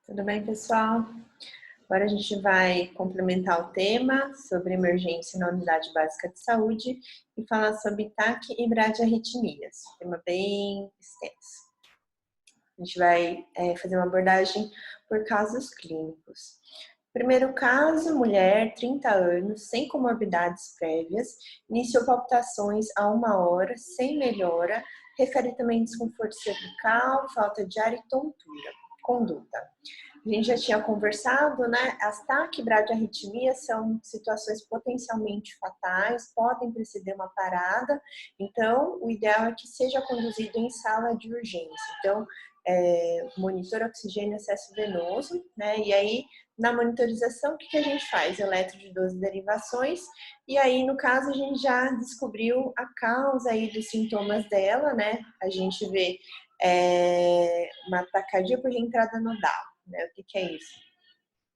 Tudo bem, pessoal? Agora a gente vai complementar o tema sobre emergência na unidade básica de saúde e falar sobre TAC e bradiarritmias, tema bem extenso. A gente vai fazer uma abordagem por casos clínicos. Primeiro caso, mulher, 30 anos, sem comorbidades prévias, iniciou palpitações há 1 hora, sem melhora, refere também desconforto cervical, falta de ar e tontura. Conduta. A gente já tinha conversado, né? As taquibradiarritmias são situações potencialmente fatais, podem preceder uma parada, então o ideal é que seja conduzido em sala de urgência. Então, monitor oxigênio acesso venoso, né? E aí, na monitorização, o que a gente faz? Eletro de 12 derivações, e aí, no caso, a gente já descobriu a causa aí dos sintomas dela, né? A gente vê uma taquicardia por reentrada nodal, né? O que é isso?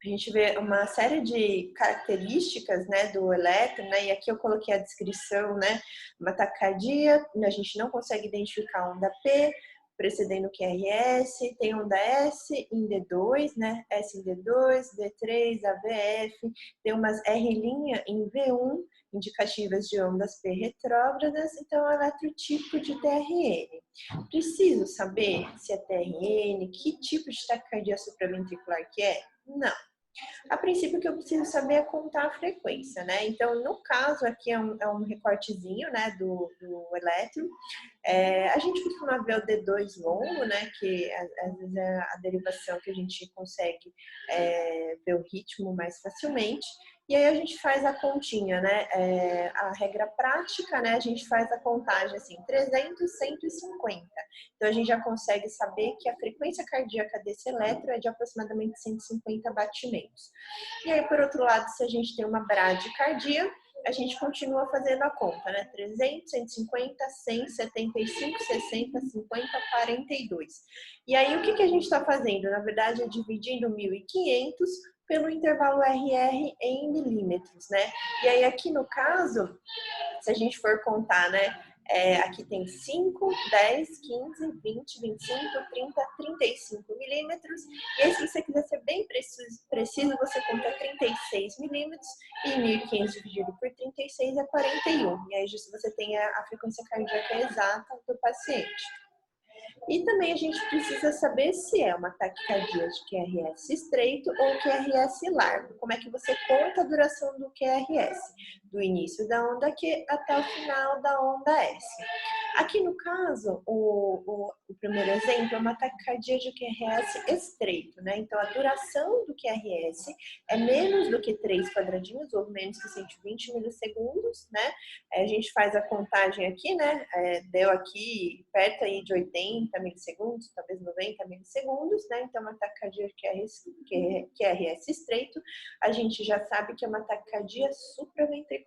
A gente vê uma série de características, né, do eletro, né, e aqui eu coloquei a descrição, né, uma taquicardia, a gente não consegue identificar a onda P, precedendo o QRS, tem onda S em D2, né, S em D2, D3, AVF, tem umas R' em V1, indicativas de ondas P retrógradas, então é eletrotipo de TRN. Preciso saber se é TRN, que tipo de taquicardia supraventricular que é? Não. A princípio, o que eu preciso saber é contar a frequência, né? Então, no caso, aqui é um recortezinho, né, do eletro. A gente costuma ver o D2 longo, né, que às vezes é a derivação que a gente consegue ver o ritmo mais facilmente. E aí a gente faz a continha, né? A regra prática, né? A gente faz a contagem assim, 300, 150. Então a gente já consegue saber que a frequência cardíaca desse eletro é de aproximadamente 150 batimentos. E aí, por outro lado, se a gente tem uma bradicardia, a gente continua fazendo a conta, né? 300, 150, 100, 75, 60, 50, 42. E aí, o que a gente está fazendo? Na verdade, é dividindo 1.500 pelo intervalo RR em milímetros, né? E aí, aqui no caso, se a gente for contar, né? Aqui tem 5, 10, 15, 20, 25, 30, 35 milímetros. E aí, se você quiser ser bem preciso, você conta 36 milímetros e 1.500 dividido por 36 é 41. E aí, você tem a frequência cardíaca exata do paciente. E também a gente precisa saber se é uma taquicardia de QRS estreito ou QRS largo. Como é que você conta a duração do QRS? Do início da onda Q até o final da onda S. Aqui no caso, o primeiro exemplo é uma taquicardia de QRS estreito, né? Então, a duração do QRS é menos do que 3 quadradinhos, ou menos que 120 milissegundos, né? A gente faz a contagem aqui, né? Deu aqui perto aí de 80 milissegundos, talvez 90 milissegundos, né? Então, uma taquicardia de QRS estreito, a gente já sabe que é uma taquicardia supraventricular.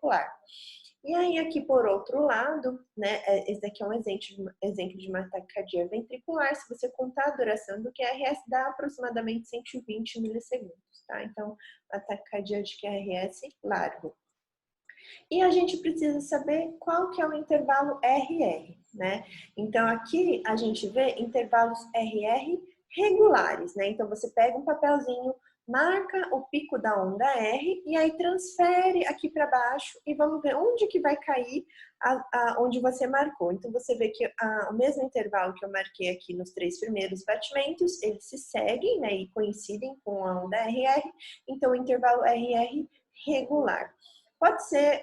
E aí, aqui por outro lado, né, esse daqui é um exemplo de uma taquicardia ventricular. Se você contar a duração do QRS, dá aproximadamente 120 milissegundos, tá? Então, a taquicardia de QRS largo. E a gente precisa saber qual que é o intervalo RR, né? Então, aqui a gente vê intervalos RR regulares, né? Então, você pega um papelzinho, marca o pico da onda R e aí transfere aqui para baixo e vamos ver onde que vai cair onde você marcou. Então, você vê que o mesmo intervalo que eu marquei aqui nos 3 primeiros batimentos, eles se seguem, né, e coincidem com a onda RR, então o intervalo RR regular. Pode ser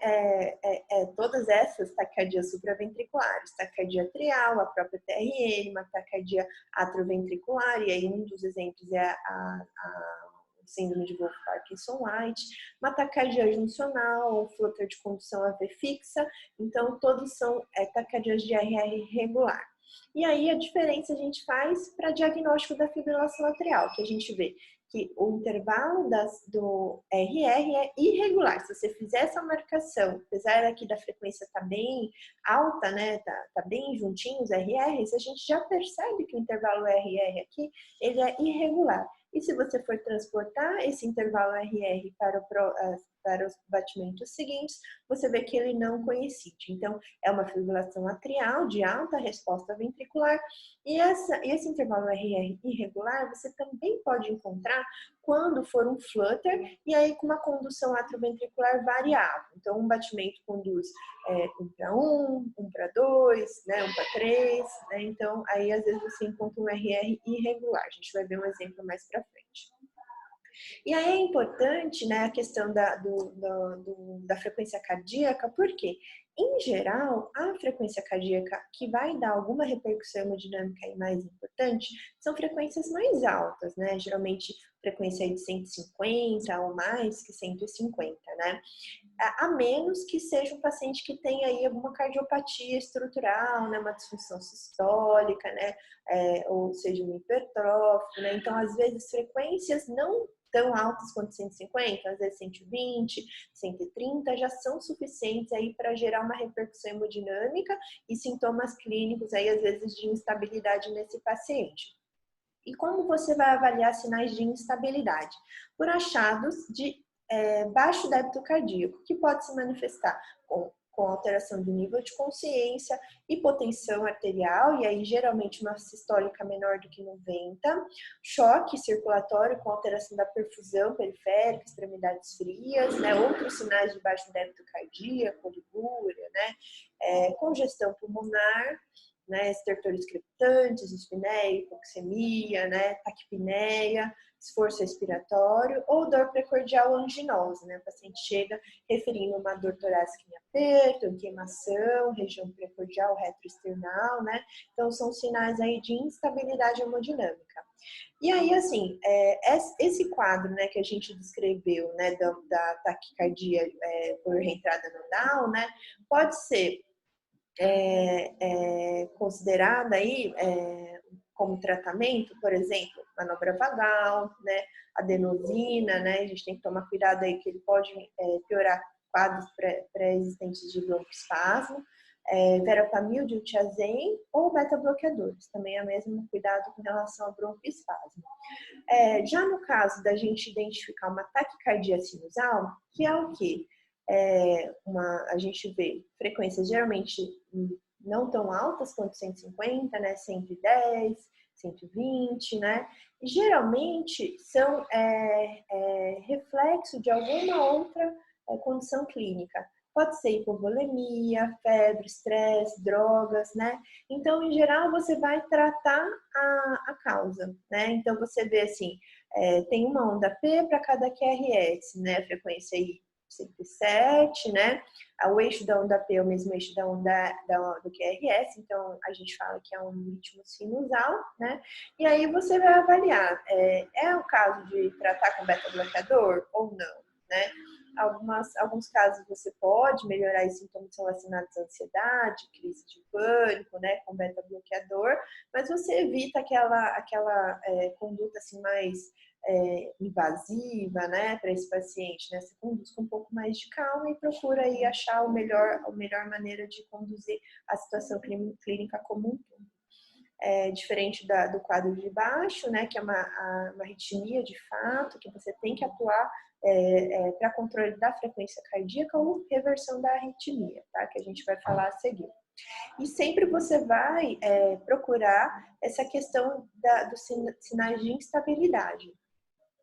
todas essas taquicardias supraventriculares, taquicardia atrial, a própria TRN, uma taquicardia atroventricular, e aí um dos exemplos é o síndrome de Wolff-Parkinson-White, uma taquicardia juncional, um flutter de condução AV fixa, então todos são taquicardias de RR regular. E aí a diferença a gente faz para diagnóstico da fibrilação atrial, que a gente vê que o intervalo do RR é irregular. Se você fizer essa marcação, apesar aqui da frequência estar bem alta, né, tá bem juntinho os RRs, a gente já percebe que o intervalo RR aqui, ele é irregular. E se você for transportar esse intervalo RR para os batimentos seguintes, você vê que ele não coincide. Então, é uma fibrilação atrial de alta resposta ventricular e esse intervalo RR irregular você também pode encontrar quando for um flutter e aí com uma condução atrioventricular variável. Então, um batimento conduz 1 para 1, 1 para 2, né, 1 para 3, né? Então, aí às vezes você encontra um RR irregular. A gente vai ver um exemplo mais para frente. E aí é importante, né, a questão da frequência cardíaca, porque, em geral, a frequência cardíaca que vai dar alguma repercussão hemodinâmica aí mais importante são frequências mais altas, né? Geralmente frequência aí de 150 ou mais que 150, né? A menos que seja um paciente que tenha aí alguma cardiopatia estrutural, né, uma disfunção sistólica, né, ou seja, um hipertrófico, né, então às vezes frequências não tão altas quanto 150, às vezes 120, 130, já são suficientes aí para gerar uma repercussão hemodinâmica e sintomas clínicos aí às vezes de instabilidade nesse paciente. E como você vai avaliar sinais de instabilidade? Por achados de baixo débito cardíaco, que pode se manifestar com alteração do nível de consciência, hipotensão arterial, e aí geralmente uma sistólica menor do que 90, choque circulatório com alteração da perfusão periférica, extremidades frias, né, outros sinais de baixo débito cardíaco, oligúria, né, congestão pulmonar, né, estertores crepitantes, dispneia, hipoxemia, né, taquipneia, esforço respiratório ou dor precordial anginosa, né? O paciente chega referindo uma dor torácica em aperto, queimação, região precordial, retroesternal, né? Então, são sinais aí de instabilidade hemodinâmica. E aí, assim, esse quadro, né, que a gente descreveu, né, da taquicardia por reentrada nodal, né, pode ser considerada aí como tratamento, por exemplo, manobra vagal, né, adenosina, né, a gente tem que tomar cuidado aí que ele pode piorar quadros pré-existentes de broncoespasmo, verapamil, diltiazem ou beta-bloqueadores, também é o mesmo cuidado com relação ao broncoespasmo. Já no caso da gente identificar uma taquicardia sinusal, que é o quê? A gente vê frequências geralmente não tão altas quanto 150, né, 110, 120, né, e geralmente são reflexo de alguma outra condição clínica. Pode ser hipovolemia, febre, estresse, drogas, né? Então, em geral, você vai tratar a causa, né? Então, você vê assim, tem uma onda P para cada QRS, né? Frequência aí 107, né? O eixo da onda P é o mesmo eixo da onda do QRS, então a gente fala que é um ritmo sinusal, né? E aí você vai avaliar, é o caso de tratar com beta-bloqueador ou não, né? Alguns casos você pode melhorar os sintomas relacionados à ansiedade, crise de pânico, né, com beta-bloqueador, mas você evita aquela conduta assim mais invasiva, né, para esse paciente, né? Você conduz com um pouco mais de calma e procura aí achar a melhor maneira de conduzir a situação clínica como um todo. Diferente do quadro de baixo, né, que é uma arritmia de fato, que você tem que atuar para controle da frequência cardíaca ou reversão da arritmia, tá? Que a gente vai falar a seguir. E sempre você vai procurar essa questão dos sinais de instabilidade.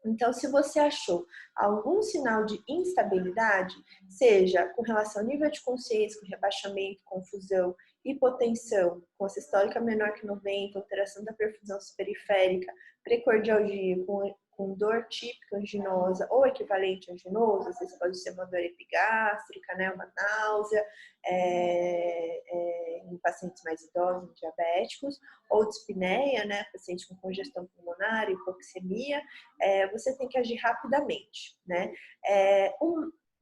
Então, se você achou algum sinal de instabilidade, seja com relação ao nível de consciência, com rebaixamento, confusão, hipotensão, com sistólica menor que 90, alteração da perfusão periférica, precordialgia com dor típica anginosa ou equivalente anginoso, às vezes pode ser uma dor epigástrica, né, uma náusea, em pacientes mais idosos, diabéticos, ou dispneia, né, paciente com congestão pulmonar, hipoxemia, você tem que agir rapidamente, né?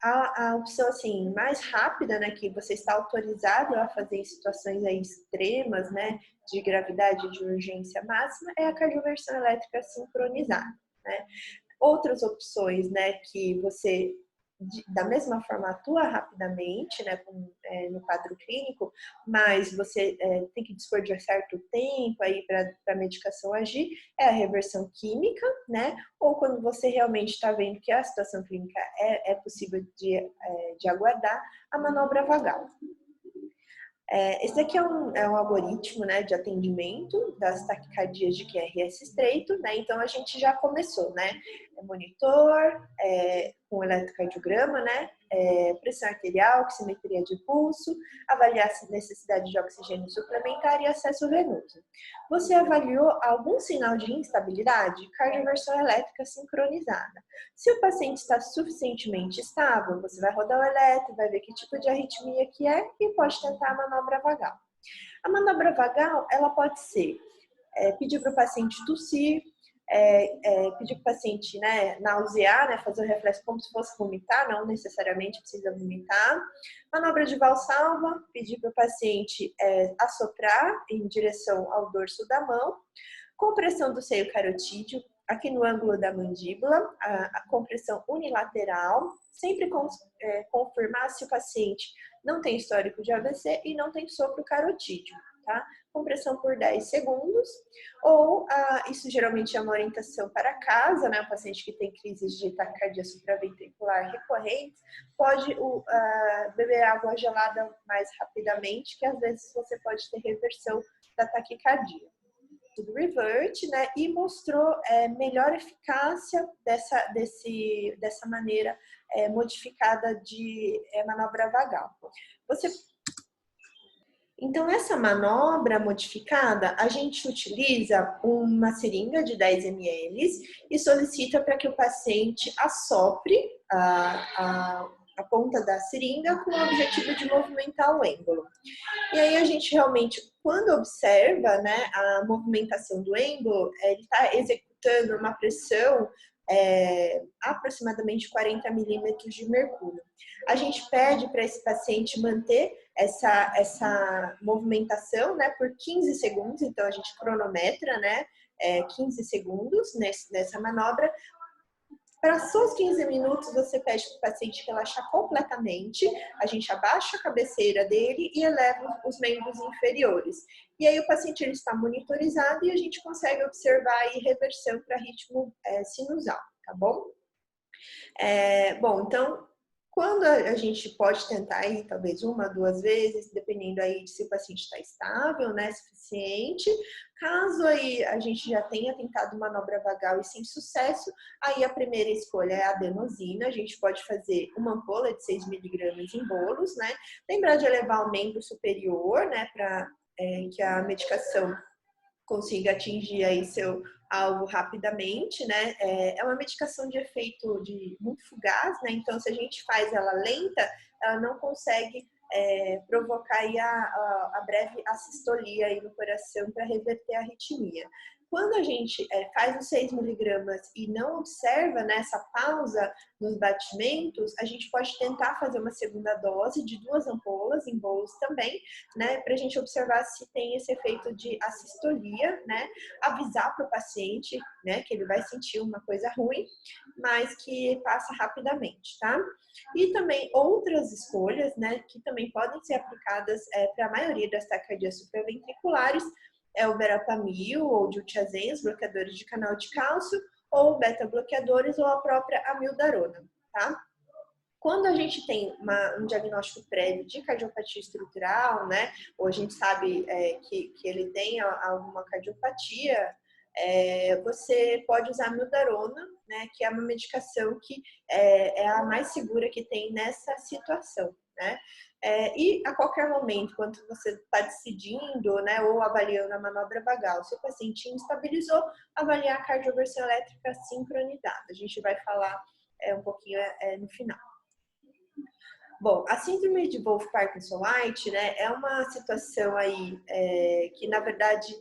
A opção assim mais rápida, né, que você está autorizado a fazer em situações aí extremas, né, de gravidade e de urgência máxima, é a cardioversão elétrica sincronizada, né? Outras opções, né, que você da mesma forma atua rapidamente, né, no quadro clínico, mas você tem que dispor de um certo tempo aí para a medicação agir, é a reversão química, né, ou quando você realmente está vendo que a situação clínica é possível de aguardar, a manobra vagal. Esse daqui é um algoritmo, né, de atendimento das taquicardias de QRS estreito, né? Então a gente já começou, né? Monitor, com eletrocardiograma, né? Pressão arterial, oximetria de pulso, avaliar a necessidade de oxigênio suplementar e acesso venoso. Você avaliou algum sinal de instabilidade? Cardioversão elétrica sincronizada. Se o paciente está suficientemente estável, você vai rodar o eletro, vai ver que tipo de arritmia que é e pode tentar a manobra vagal. A manobra vagal, ela pode ser pedir para o paciente tossir, pedir para o paciente, né, nausear, né, fazer o reflexo como se fosse vomitar, não necessariamente precisa vomitar. Manobra de Valsalva, pedir para o paciente assoprar em direção ao dorso da mão. Compressão do seio carotídeo, aqui no ângulo da mandíbula, a compressão unilateral, sempre confirmar se o paciente não tem histórico de AVC e não tem sopro carotídeo, tá? Compressão por 10 segundos, ou isso geralmente é uma orientação para casa, né? O paciente que tem crises de taquicardia supraventricular recorrentes pode beber água gelada mais rapidamente, que às vezes você pode ter reversão da taquicardia. Do Revert, né, e mostrou melhor eficácia dessa maneira modificada de manobra vagal. Então, essa manobra modificada, a gente utiliza uma seringa de 10 ml e solicita para que o paciente assopre a ponta da seringa com o objetivo de movimentar o êmbolo. E aí a gente realmente, quando observa, né, a movimentação do êmbolo, ele está executando uma pressão aproximadamente 40 milímetros de mercúrio. A gente pede para esse paciente manter essa movimentação, né, por 15 segundos, então a gente cronometra, né, 15 segundos nessa manobra. Passou os 15 minutos, você pede para o paciente relaxar completamente, a gente abaixa a cabeceira dele e eleva os membros inferiores. E aí o paciente ele está monitorizado e a gente consegue observar aí reversão para ritmo sinusal, tá bom? Bom, então, quando a gente pode tentar aí, talvez 1, 2 vezes, dependendo aí de se o paciente está estável, né, suficiente. Caso aí a gente já tenha tentado manobra vagal e sem sucesso, aí a primeira escolha é a adenosina. A gente pode fazer uma ampola de 6 miligramas em bolos, né? Lembrar de elevar o membro superior, né, para que a medicação consiga atingir aí seu alvo rapidamente, né? É uma medicação de efeito muito fugaz, né? Então, se a gente faz ela lenta, ela não consegue provocar aí a breve assistolia aí no coração para reverter a arritmia. Quando a gente faz os 6 miligramas e não observa, né, essa pausa nos batimentos, a gente pode tentar fazer uma segunda dose de 2 ampolas em bolos também, né, para a gente observar se tem esse efeito de assistolia, né, avisar para o paciente, né, que ele vai sentir uma coisa ruim, mas que passa rapidamente, tá? E também outras escolhas, né, que também podem ser aplicadas para a maioria das taquicardias supraventriculares, é o verapamil ou diltiazem, os bloqueadores de canal de cálcio, ou beta-bloqueadores ou a própria amiodarona, tá? Quando a gente tem um diagnóstico prévio de cardiopatia estrutural, né, ou a gente sabe que ele tem alguma cardiopatia, você pode usar a amiodarona, né, que é uma medicação que é a mais segura que tem nessa situação, né? E a qualquer momento, quando você está decidindo, né, ou avaliando a manobra vagal, se o paciente instabilizou, avaliar a cardioversão elétrica sincronizada. A gente vai falar um pouquinho no final. Bom, a síndrome de Wolff-Parkinson-White, né, é uma situação aí que, na verdade,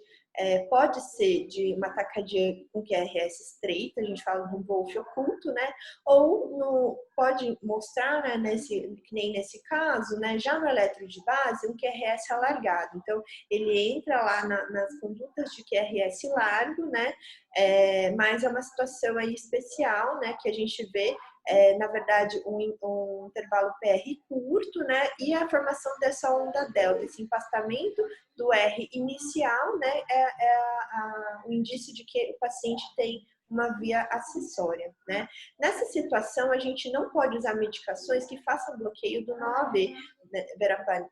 pode ser de uma taquicardia com QRS estreita, a gente fala de um Wolff oculto, né, ou pode mostrar, né, que nem nesse caso, né, já no eletro de base, um QRS alargado. Então, ele entra lá nas condutas de QRS largo, né, mas é uma situação aí especial, né, que a gente vê na verdade, um intervalo PR curto, né? E a formação dessa onda delta, esse empastamento do R inicial, né? O indício de que o paciente tem uma via acessória, né? Nessa situação, a gente não pode usar medicações que façam bloqueio do 9, né,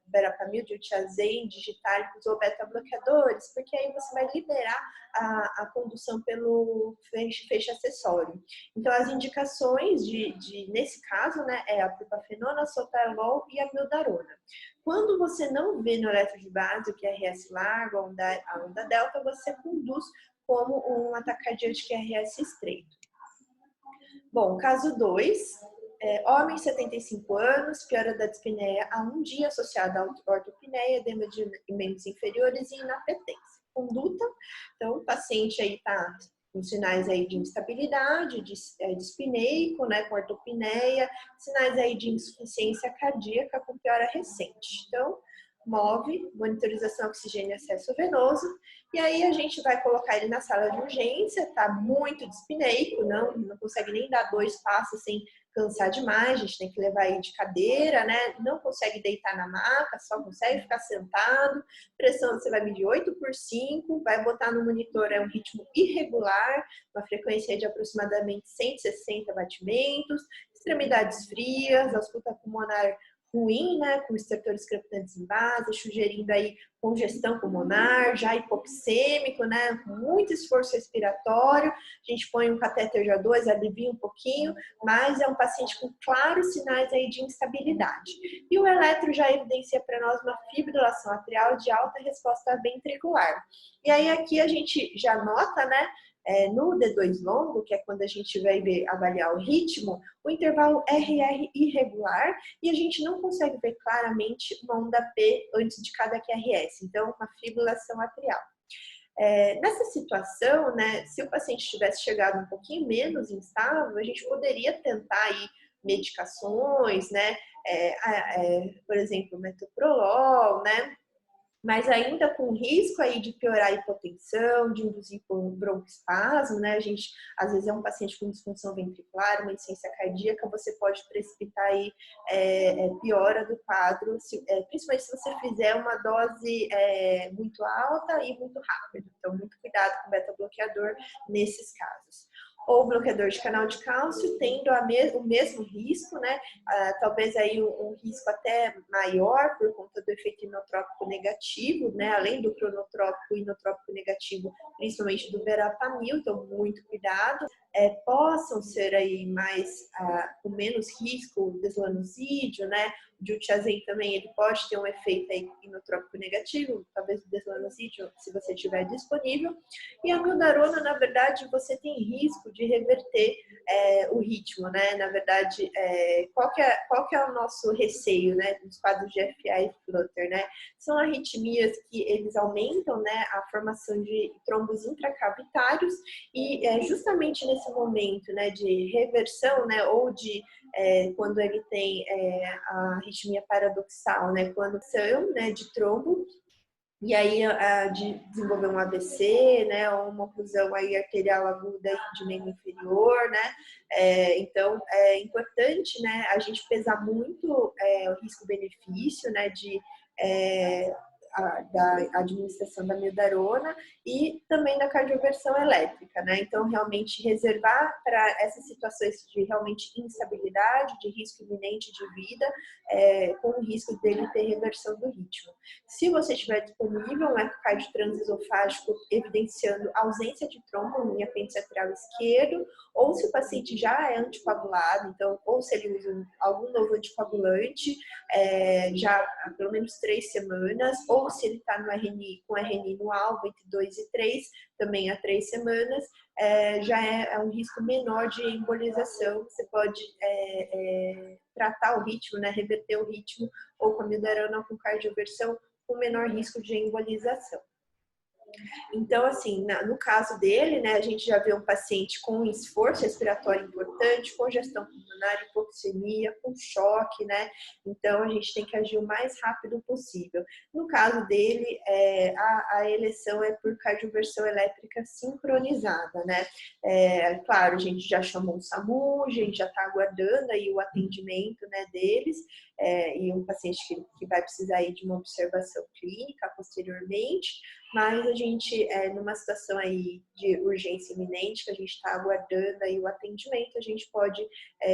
verapamil, diltiazem, digitálicos ou beta-bloqueadores, porque aí você vai liberar a condução pelo feixe acessório. Então, as indicações nesse caso, né, é a propafenona, sotalol e a mildarona. Quando você não vê no eletro de base o QRS largo, a onda delta, você conduz como um ataque cardíaco de QRS estreito. Bom, caso 2, homem 75 anos, piora da dispneia a 1 dia associada à ortopneia, edema de membros inferiores e inapetência. Conduta, então o paciente aí está com sinais aí de instabilidade, dispneico, né, com ortopneia, sinais aí de insuficiência cardíaca com piora recente. Então, move, monitorização oxigênio e acesso venoso, e aí a gente vai colocar ele na sala de urgência, tá muito dispneico, não consegue nem dar 2 passos sem cansar demais, a gente tem que levar ele de cadeira, né? Não consegue deitar na maca, só consegue ficar sentado. Pressão você vai medir 8/5, vai botar no monitor um ritmo irregular, uma frequência de aproximadamente 160 batimentos, extremidades frias, ausculta pulmonar ruim, né, com estertores crepitantes em base, sugerindo aí congestão pulmonar, já hipoxêmico, né, com muito esforço respiratório. A gente põe um catéter J2, alivia um pouquinho, mas é um paciente com claros sinais aí de instabilidade. E o eletro já evidencia para nós uma fibrilação atrial de alta resposta ventricular. E aí aqui a gente já nota, né, no D2 longo, que é quando a gente vai avaliar o ritmo, o intervalo RR irregular e a gente não consegue ver claramente uma onda P antes de cada QRS, então uma fibrilação atrial. Nessa situação, né, se o paciente tivesse chegado um pouquinho menos instável, a gente poderia tentar aí medicações, né, por exemplo, metoprolol, né, mas ainda com risco aí de piorar a hipotensão, de induzir por broncoespasmo, né? A gente, às vezes, é um paciente com disfunção ventricular, uma insuficiência cardíaca, você pode precipitar aí piora do quadro, principalmente se você fizer uma dose muito alta e muito rápida. Então, muito cuidado com o beta-bloqueador nesses casos. Ou bloqueador de canal de cálcio, tendo o mesmo risco, né? Talvez aí um risco até maior por conta do efeito inotrópico negativo, né? Além do cronotrópico e inotrópico negativo, principalmente do verapamil, então muito cuidado. Possam ser aí mais com menos risco o deslanozídeo, né? O diltiazem também ele pode ter um efeito aí inotrópico negativo, talvez o deslanozídeo, se você tiver disponível. E a mildarona, na verdade, você tem risco de reverter o ritmo, né? Na verdade, qual que é o nosso receio, né? Nos quadros de FA e flutter, né? São arritmias que eles aumentam, né? A formação de trombos intracavitários e justamente nesse momento, né? De reversão, né? Ou de quando ele tem a arritmia paradoxal, né? Quando são, né? De trombo. E aí, de desenvolver um AVC, né, ou uma oclusão aí arterial aguda de membro inferior, né, então é importante, né, a gente pesar muito o risco-benefício, né, da administração da mildarona e também da cardioversão elétrica, né? Então, realmente reservar para essas situações de realmente instabilidade, de risco iminente de vida, com o risco dele ter reversão do ritmo. Se você tiver disponível um ecocardio transesofágico evidenciando ausência de trombo no apêndice atrial esquerdo, ou se o paciente já é anticoagulado, então, ou se ele usa algum novo anticoagulante, já há pelo menos 3 semanas, ou se ele está no RNI, com RNI no alvo entre 2 e 3, também há 3 semanas, já é um risco menor de embolização. Você pode tratar o ritmo, né, reverter o ritmo, ou com a mildarona ou com cardioversão, com menor risco de embolização. Então, assim, no caso dele, né, a gente já vê um paciente com esforço respiratório importante, congestão pulmonar, hipoxemia, com choque, né? Então, a gente tem que agir o mais rápido possível. No caso dele, a eleição é por cardioversão elétrica sincronizada, né? Claro, a gente já chamou o SAMU, a gente já está aguardando aí o atendimento, né, deles, e um paciente que vai precisar aí de uma observação clínica posteriormente, mas a gente, numa situação aí de urgência iminente, que a gente está aguardando aí o atendimento, a gente pode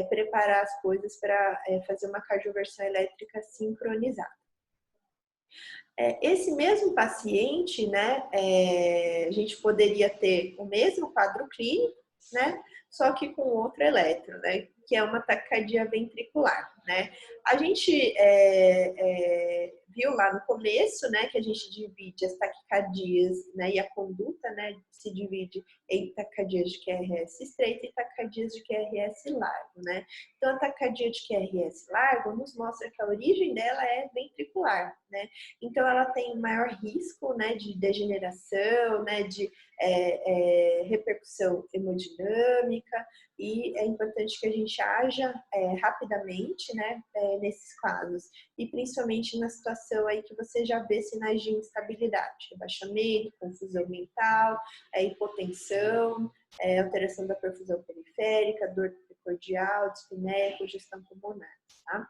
preparar as coisas para fazer uma cardioversão elétrica sincronizada. Esse mesmo paciente, né, a gente poderia ter o mesmo quadro clínico, né, só que com outro eletro, né, que é uma taquicardia ventricular, né. A gente viu lá no começo, né, que a gente divide as taquicardias, né, e a conduta, né, se divide em taquicardias de QRS estreito e taquicardias de QRS largo, né. Então, a taquicardia de QRS largo nos mostra que a origem dela é ventricular, né. Então, ela tem maior risco, né, de degeneração, né, de repercussão hemodinâmica, e é importante que a gente haja rapidamente, né, nesses casos, e principalmente na situação aí que você já vê sinais de instabilidade, rebaixamento, confusão mental, hipotensão, alteração da perfusão periférica, dor precordial, dispneia, congestão pulmonar, tá?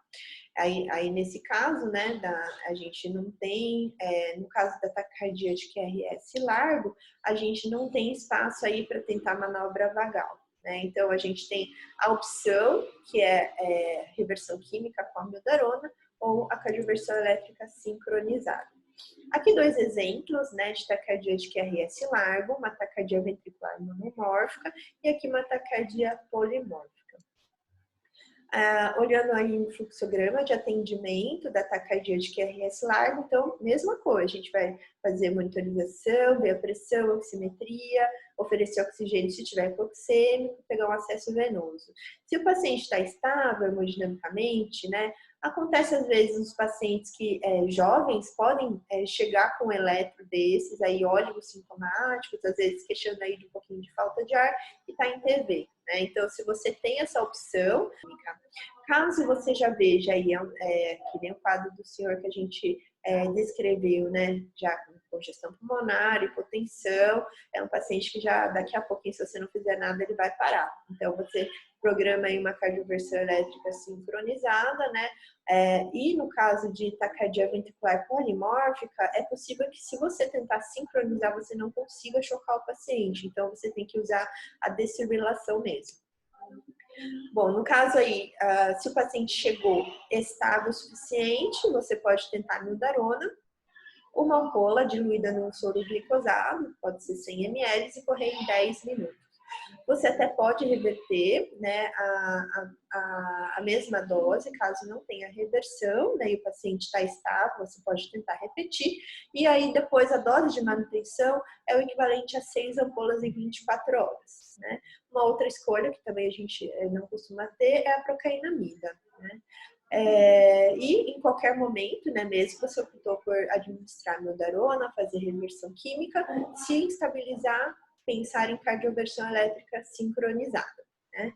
Aí nesse caso, né, a gente não tem, no caso da taquicardia de QRS largo, a gente não tem espaço aí para tentar manobra vagal, né? Então, a gente tem a opção, que é reversão química com amiodarona, ou a cardioversão elétrica sincronizada. Aqui 2 exemplos, né, de taquicardia de QRS largo, uma taquicardia ventricular monomórfica e aqui uma taquicardia polimórfica. Olhando aí o fluxograma de atendimento da taquicardia de QRS largo, então, mesma coisa, a gente vai fazer monitorização, ver a pressão, oximetria, oferecer oxigênio se tiver hipoxêmico, pegar um acesso venoso. Se o paciente está estável hemodinamicamente, né, acontece às vezes nos pacientes que jovens podem chegar com um eletro desses, aí óleos sintomáticos, às vezes queixando aí de um pouquinho de falta de ar e está em TV. Né? Então, se você tem essa opção, caso você já veja aí, que nem o quadro do senhor que a gente descreveu, né, já com congestão pulmonar, hipotensão, é um paciente que já daqui a pouquinho, se você não fizer nada, ele vai parar. Então, você programa aí uma cardioversão elétrica sincronizada, né? E no caso de taquicardia ventricular polimórfica, é possível que se você tentar sincronizar, você não consiga chocar o paciente. Então, você tem que usar a desfibrilação mesmo. Bom, no caso aí, se o paciente chegou estável o suficiente, você pode tentar amiodarona, uma ampola diluída num soro glicosado, pode ser 100 ml, e correr em 10 minutos. Você até pode reverter, né, a mesma dose, caso não tenha reversão, né, e o paciente está estável, você pode tentar repetir. E aí, depois, a dose de manutenção é o equivalente a 6 ampolas em 24 horas. Né? Uma outra escolha, que também a gente não costuma ter, é a procainamida. Né? E em qualquer momento, né, mesmo que você optou por administrar amiodarona, fazer reversão química, se estabilizar, pensar em cardioversão elétrica sincronizada. Né?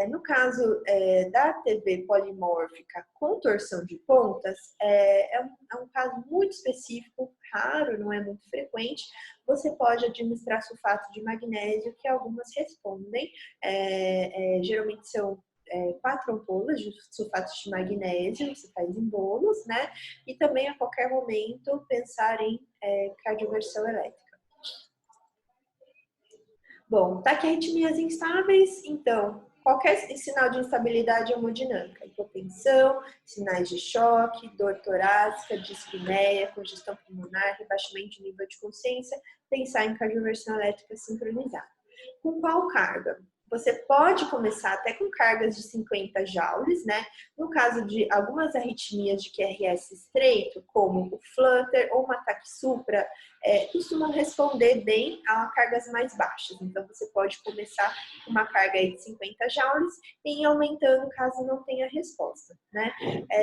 No caso da TV polimórfica com torção de pontas, é um caso muito específico, raro, não é muito frequente. Você pode administrar sulfato de magnésio, que algumas respondem, geralmente são 4 ampolas de sulfato de magnésio, você faz em bolos, né? E também a qualquer momento pensar em cardioversão elétrica. Bom, taquiarritmias instáveis, então, qualquer sinal de instabilidade hemodinâmica, hipotensão, sinais de choque, dor torácica, dispneia, congestão pulmonar, rebaixamento de nível de consciência, pensar em cardioversão elétrica sincronizada. Com qual carga? Você pode começar até com cargas de 50 joules, né? No caso de algumas arritmias de QRS estreito, como o flutter ou uma ataque supra, costumam responder bem a cargas mais baixas. Então, você pode começar com uma carga aí de 50 joules e ir aumentando caso não tenha resposta, né?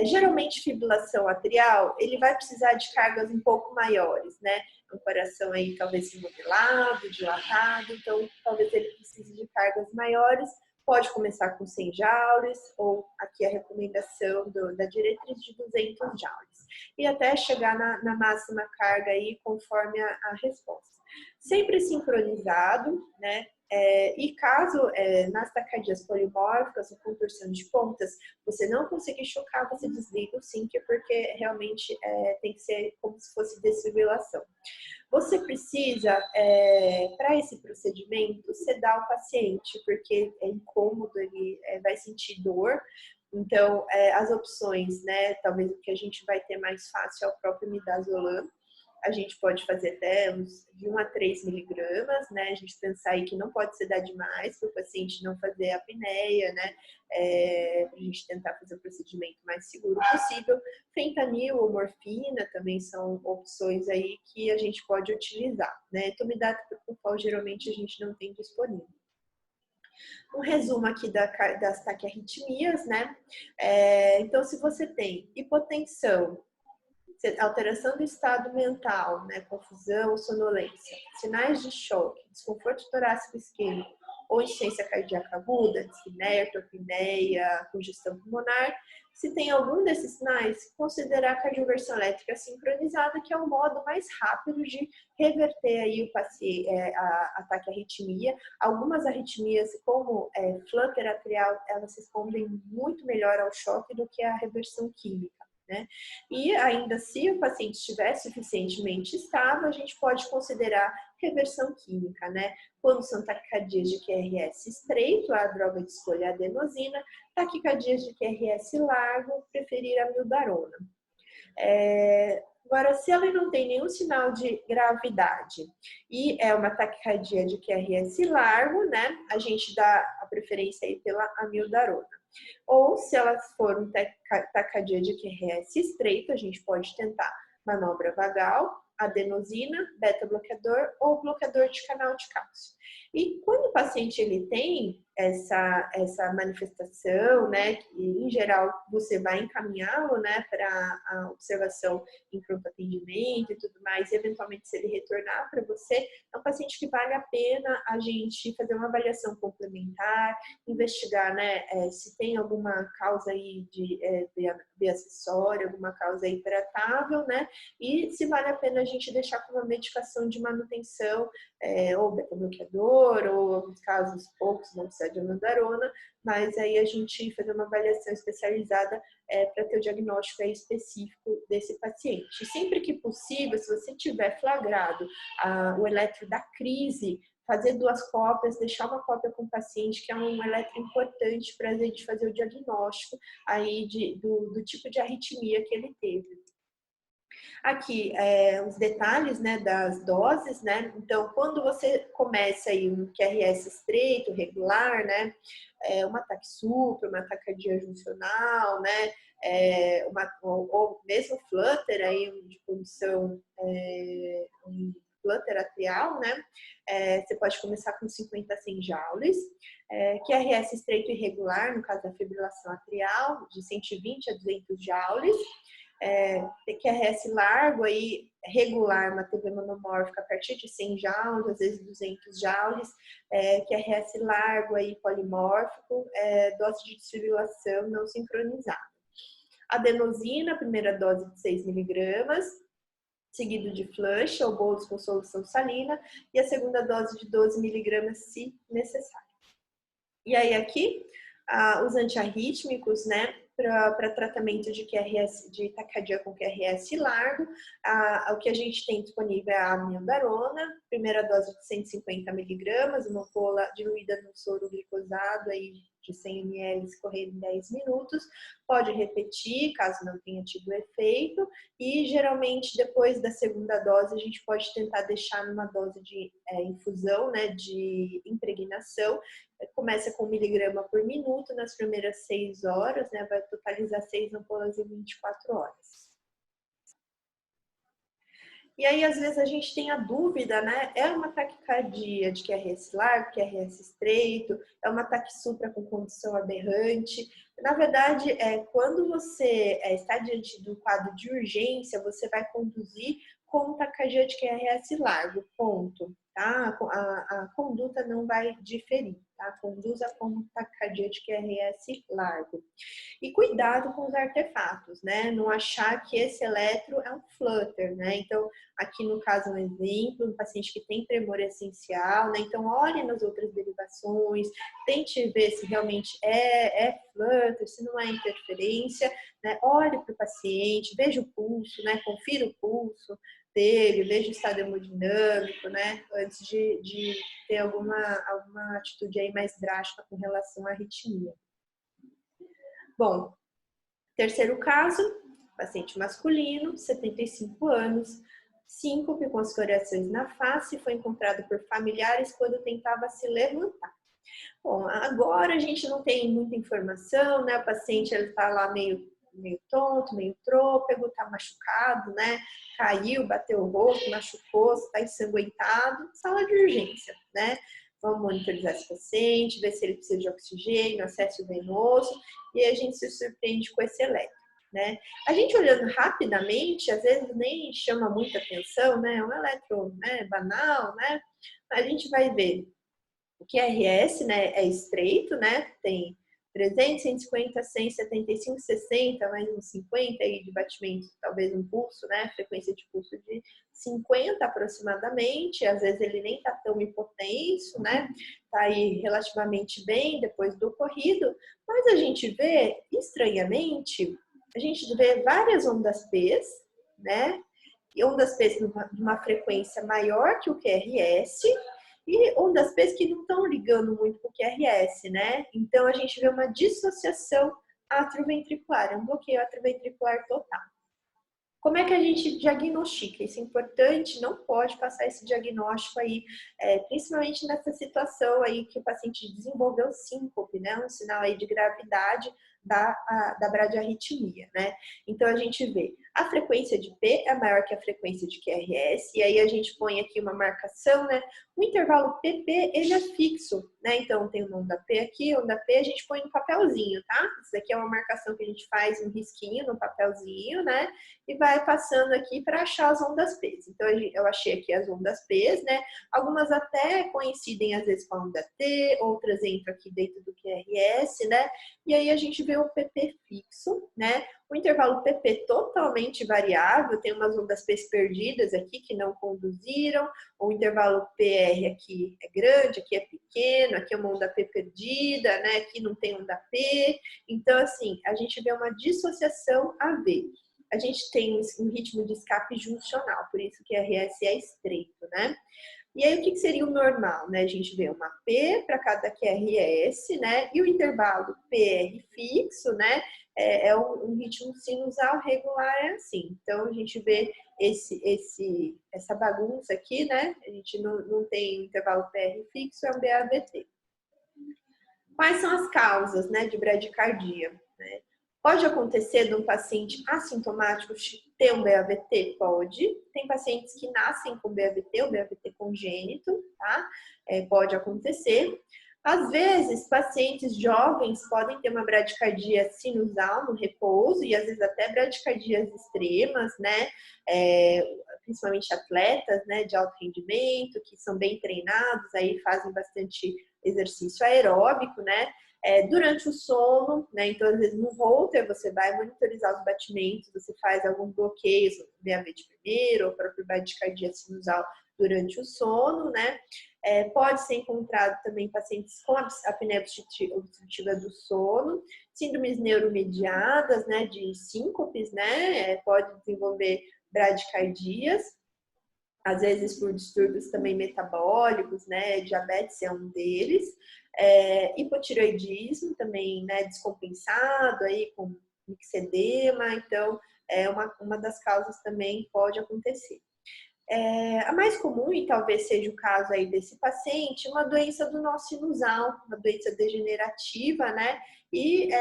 Geralmente, fibrilação atrial, ele vai precisar de cargas um pouco maiores, né? Um coração aí talvez remodelado, dilatado, então talvez ele precise de cargas maiores. Pode começar com 100 joules, ou aqui a recomendação da diretriz de 200 joules, e até chegar na máxima carga aí conforme a resposta. Sempre sincronizado, né? E caso nas taquicardias polimórficas ou contorção de pontas, você não conseguir chocar, você desliga o sync, porque realmente tem que ser como se fosse desfibrilação. Você precisa, para esse procedimento, sedar o paciente, porque é incômodo, ele vai sentir dor. Então, as opções, né, talvez o que a gente vai ter mais fácil é o próprio midazolam. A gente pode fazer até de 1 a 3 miligramas, né? A gente pensar aí que não pode sedar demais para o paciente não fazer apneia, né? Para a gente tentar fazer o procedimento mais seguro possível. Fentanil ou morfina também são opções aí que a gente pode utilizar, né? Etomidato propofol geralmente a gente não tem disponível. Um resumo aqui das taquiarritmias, né? Então, se você tem hipotensão, alteração do estado mental, né, confusão, sonolência, sinais de choque, desconforto torácico isquêmico ou insuficiência cardíaca aguda, dispneia, ortopneia, congestão pulmonar, se tem algum desses sinais, considerar a cardioversão elétrica sincronizada, que é o modo mais rápido de reverter aí o paciente, a taquiarritmia. Algumas arritmias, como flutter atrial, elas respondem muito melhor ao choque do que a reversão química. Né? E ainda se o paciente estiver suficientemente estável, a gente pode considerar reversão química, né? Quando são taquicardias de QRS estreito, a droga de escolha é a adenosina, taquicardias de QRS largo, preferir a amiodarona. Agora, se ela não tem nenhum sinal de gravidade e é uma taquicardia de QRS largo, né? A gente dá a preferência aí pela amiodarona. Ou se elas for um taquicardia de QRS estreito, a gente pode tentar manobra vagal, adenosina, beta-bloqueador ou bloqueador de canal de cálcio. E quando o paciente ele tem essa manifestação, né, que em geral você vai encaminhá-lo, né, para a observação em pronto atendimento e tudo mais, e eventualmente se ele retornar para você, é um paciente que vale a pena a gente fazer uma avaliação complementar, investigar, né, se tem alguma causa aí de acessório, alguma causa aí tratável, né, e se vale a pena a gente deixar com uma medicação de manutenção, ou beta-bloqueador, ou em alguns casos poucos, não precisa de amiodarona, mas aí a gente fazer uma avaliação especializada para ter o diagnóstico aí específico desse paciente. Sempre que possível, se você tiver flagrado o eletro da crise, fazer 2 cópias, deixar uma cópia com o paciente, que é um eletro importante para a gente fazer o diagnóstico aí do tipo de arritmia que ele teve. Aqui, os detalhes, né, das doses, né? Então, quando você começa aí um QRS estreito, regular, né? Um ataque supra, uma taquicardia juncional, né? Ou mesmo flutter aí de condição, um flutter atrial, né? Você pode começar com 50 a 100 joules. QRS estreito e regular, no caso da fibrilação atrial, de 120 a 200 joules. QRS largo, aí, regular, uma TV monomórfica a partir de 100 joules, às vezes 200 joules, QRS largo, aí, polimórfico, dose de desfibrilação não sincronizada. Adenosina, primeira dose de 6 miligramas, seguido de flush ou bolos com solução salina, e a segunda dose de 12 miligramas, se necessário. E aí aqui, os antiarrítmicos, né, para tratamento de QRS, de taquicardia com QRS largo, o que a gente tem disponível é a amiodarona, primeira dose de 150 miligramas, uma ampola diluída no soro glicosado aí de 100 ml, escorrer em 10 minutos, pode repetir caso não tenha tido efeito, e geralmente depois da segunda dose a gente pode tentar deixar numa dose de infusão, né, de impregnação. Começa com 1 miligrama por minuto nas primeiras 6 horas, né, vai totalizar 6 ampolas em 24 horas. E aí, às vezes, a gente tem a dúvida, né? É uma taquicardia de QRS largo, QRS estreito, é uma taquissupra com condição aberrante. Na verdade, quando você está diante do quadro de urgência, você vai conduzir com taquicardia de QRS largo, ponto. Tá? A conduta não vai diferir, tá? Conduza com taquicardia de QRS largo. E cuidado com os artefatos, né? Não achar que esse eletro é um flutter, né? Então, aqui no caso, um exemplo, um paciente que tem tremor essencial, né? Então, olhe nas outras derivações, tente ver se realmente é flutter, se não é interferência, né? Olhe para o paciente, veja o pulso, né? Confira o pulso dele, veja o estado hemodinâmico, né? Antes de ter alguma atitude aí mais drástica com relação à arritmia. Bom, terceiro caso, paciente masculino, 75 anos, síncope com escoriações na face, foi encontrado por familiares quando tentava se levantar. Bom, agora a gente não tem muita informação, né? O paciente está lá meio tonto, meio trôpego, está machucado, né? Caiu, bateu o rosto, machucou, está ensanguentado, sala de urgência, né? Vamos monitorizar esse paciente, ver se ele precisa de oxigênio, acesso venoso, e a gente se surpreende com esse eletro, né? A gente olhando rapidamente, às vezes nem chama muita atenção, né? É um eletro, né, banal, né? A gente vai ver o QRS, né, é estreito, né? Tem 300, 150, 100, 75, 60, mais uns 50 aí de batimento, talvez um pulso, né? Frequência de pulso de 50 aproximadamente. Às vezes ele nem tá tão hipotenso, né? Tá aí relativamente bem depois do ocorrido. Mas a gente vê, estranhamente, a gente vê várias ondas P's, né? E ondas P's numa frequência maior que o QRS, e ondas P's que não estão ligando muito com o QRS, né? Então, a gente vê uma dissociação atrioventricular, um bloqueio atrioventricular total. Como é que a gente diagnostica? Isso é importante, não pode passar esse diagnóstico aí, principalmente nessa situação aí que o paciente desenvolveu síncope, né? Um sinal aí de gravidade da bradiarritmia, né? Então, a gente vê a frequência de P é maior que a frequência de QRS, e aí a gente põe aqui uma marcação, né? O intervalo PP, ele é fixo, né? Então, tem uma onda P aqui, onda P, a gente põe no papelzinho, tá? Isso aqui é uma marcação que a gente faz, um risquinho no papelzinho, né? E vai passando aqui para achar as ondas P's. Então, eu achei aqui as ondas P's, né? Algumas até coincidem, às vezes, com a onda T, outras entram aqui dentro do QRS, né? E aí a gente vê o PP fixo, né? O intervalo PP totalmente variável, tem umas ondas P's perdidas aqui que não conduziram, o intervalo PR aqui é grande, aqui é pequeno, aqui é uma onda P perdida, né? Aqui não tem onda P. Então, assim, a gente vê uma dissociação AV. A gente tem um ritmo de escape juncional, por isso que RS é estreito, né? E aí, o que seria o normal, né? A gente vê uma P para cada QRS, né? E o intervalo PR fixo, né? É um ritmo sinusal regular, é assim. Então, a gente vê essa bagunça aqui, né? A gente não tem intervalo PR fixo, é um BAVT. Quais são as causas, né, de bradicardia, né? Pode acontecer de um paciente assintomático ter um BAVT? Pode. Tem pacientes que nascem com BAVT, o BAVT congênito, tá? Pode acontecer. Às vezes, pacientes jovens podem ter uma bradicardia sinusal no repouso e às vezes até bradicardias extremas, né? Principalmente atletas, né, de alto rendimento, que são bem treinados, aí fazem bastante exercício aeróbico, né? Durante o sono, né? Então, às vezes, no Holter, você vai monitorizar os batimentos, você faz alguns bloqueios, BAVT primeiro, ou próprio bradicardia sinusal durante o sono, né? Pode ser encontrado também pacientes com apneia obstrutiva do sono, síndromes neuromediadas, né? De síncopes, né? Pode desenvolver bradicardias, às vezes por distúrbios também metabólicos, né? Diabetes é um deles. Hipotireoidismo também, né? Descompensado aí com mixedema, então uma das causas também pode acontecer. A mais comum, e talvez seja o caso aí desse paciente, uma doença do nó sinusal, uma doença degenerativa, né? E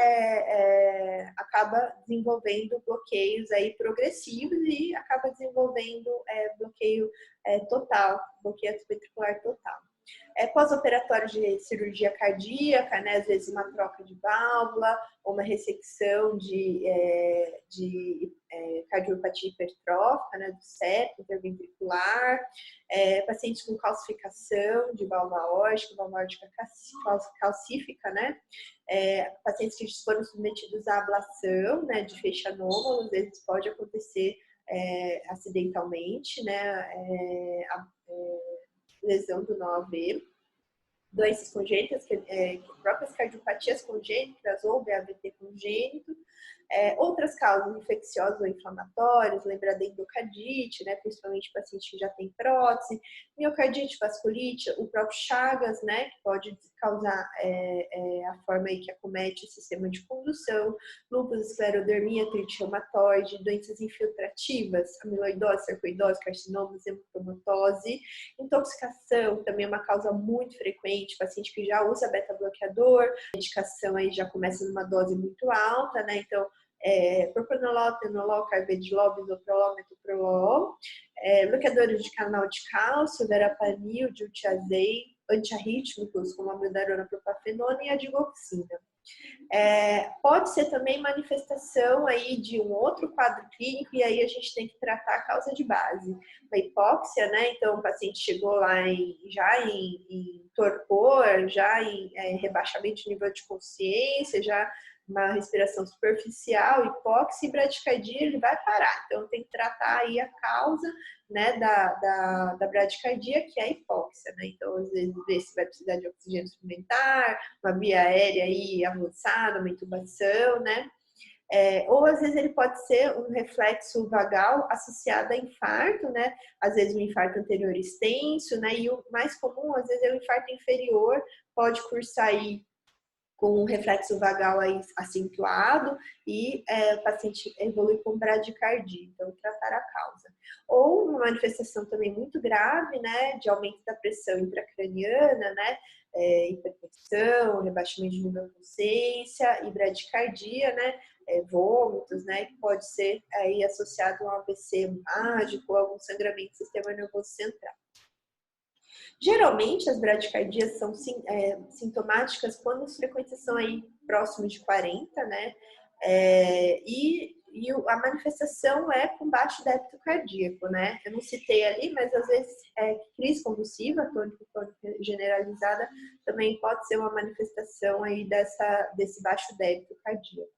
acaba desenvolvendo bloqueios aí progressivos e acaba desenvolvendo bloqueio total, bloqueio ventricular total. Pós-operatório de cirurgia cardíaca, né? Às vezes uma troca de válvula, ou uma ressecção de cardiopatia hipertrófica, né? Do septo interventricular, pacientes com calcificação de válvula aórtica calcífica, né? Pacientes que foram submetidos à ablação, né? De feixe anômalo, às vezes pode acontecer acidentalmente, né? Lesão do nó AV, doenças congênitas, próprias cardiopatias congênitas ou BAVT congênito, outras causas infecciosas ou inflamatórias, lembra da endocardite, né, principalmente paciente que já tem prótese, miocardite, vasculite, o próprio Chagas, né, que pode causar a forma aí que acomete o sistema de condução, lúpus, esclerodermia, artrite reumatoide, doenças infiltrativas, amiloidose, sarcoidose, carcinomas, hemocromatose, intoxicação, também é uma causa muito frequente, paciente que já usa beta-bloqueador, a medicação aí já começa numa dose muito alta, né, então propranolol, atenolol, carvedilol, bisoprolol, metoprolol, bloqueadores de canal de cálcio, verapamil, diltiazem, antiarrítmicos como a amiodarona, propafenona e a digoxina. Pode ser também manifestação aí de um outro quadro clínico e aí a gente tem que tratar a causa de base. Uma hipóxia, né? Então o paciente chegou lá já em torpor, já em rebaixamento de nível de consciência, já uma respiração superficial, hipóxia e bradicardia, ele vai parar. Então tem que tratar aí a causa, né, da bradicardia, que é a hipóxia, né? Então às vezes ver se vai precisar de oxigênio suplementar, uma via aérea aí avançada, uma intubação, né? Ou às vezes ele pode ser um reflexo vagal associado a infarto, né? Às vezes um infarto anterior extenso, né? E o mais comum, às vezes, é o infarto inferior, pode cursar aí com um reflexo vagal aí acentuado e o paciente evolui com bradicardia, então tratar a causa. Ou uma manifestação também muito grave, né, de aumento da pressão intracraniana, né, hipertensão, rebaixamento de nível de consciência e bradicardia, né, vômitos, né, que pode ser aí associado a um AVC mágico ou algum sangramento do sistema nervoso central. Geralmente, as bradicardias são sintomáticas quando as frequências são aí próximo de 40, né? E a manifestação é com baixo débito cardíaco, né? Eu não citei ali, mas às vezes crise convulsiva, tônica generalizada, também pode ser uma manifestação aí desse baixo débito cardíaco.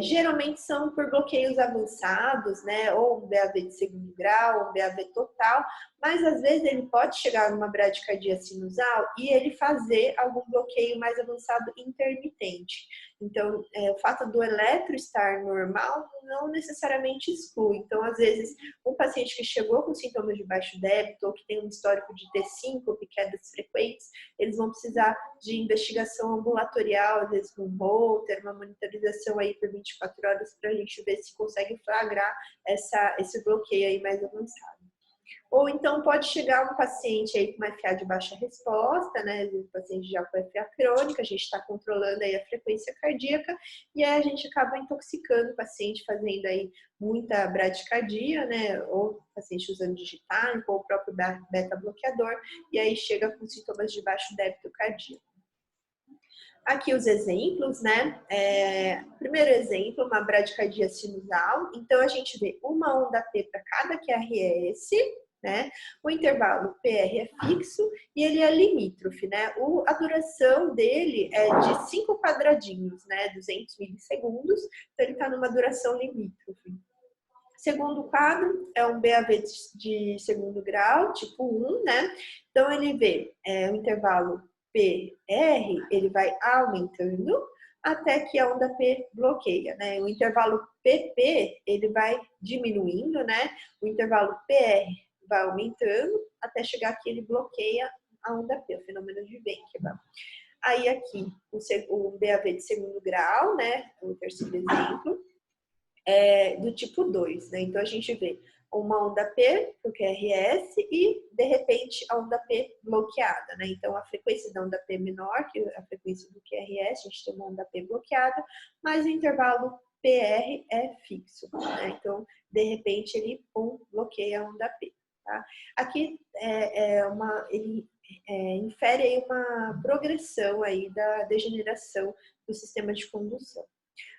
Geralmente são por bloqueios avançados, né? Ou um BAV de segundo grau, um BAV total, mas às vezes ele pode chegar numa bradicardia sinusal e ele fazer algum bloqueio mais avançado intermitente. Então, o fato do eletro estar normal não necessariamente exclui. Então, às vezes, um paciente que chegou com sintomas de baixo débito ou que tem um histórico de ter síncope, quedas frequentes, eles vão precisar de investigação ambulatorial, às vezes com um Holter, uma monitorização aí por 24 horas para a gente ver se consegue flagrar esse bloqueio aí mais avançado. Ou então pode chegar um paciente aí com uma FA de baixa resposta, né? O paciente já com FA crônica, a gente está controlando aí a frequência cardíaca e aí a gente acaba intoxicando o paciente, fazendo aí muita bradicardia, né? Ou paciente usando digital, ou o próprio beta-bloqueador, e aí chega com sintomas de baixo débito cardíaco. Aqui os exemplos, né? Primeiro exemplo, uma bradicardia sinusal. Então, a gente vê uma onda P para cada QRS, né? O intervalo PR é fixo e ele é limítrofe, né? A duração dele é de 5 quadradinhos, né? 200 milissegundos. Então, ele está numa duração limítrofe. Segundo quadro é um BAV de segundo grau, tipo 1, né? Então, ele vê o intervalo PR, ele vai aumentando até que a onda P bloqueia, né? O intervalo PP, ele vai diminuindo, né? O intervalo PR vai aumentando até chegar que ele bloqueia a onda P, o fenômeno de Wenckebach. Aí aqui, o BAV de segundo grau, né? O terceiro exemplo, do tipo 2, né? Então a gente vê uma onda P para o QRS e, de repente, a onda P bloqueada, né? Então, a frequência da onda P é menor que a frequência do QRS, a gente tem uma onda P bloqueada, mas o intervalo PR é fixo, né? Então, de repente, ele bloqueia a onda P, tá? Aqui ele infere aí uma progressão aí da degeneração do sistema de condução.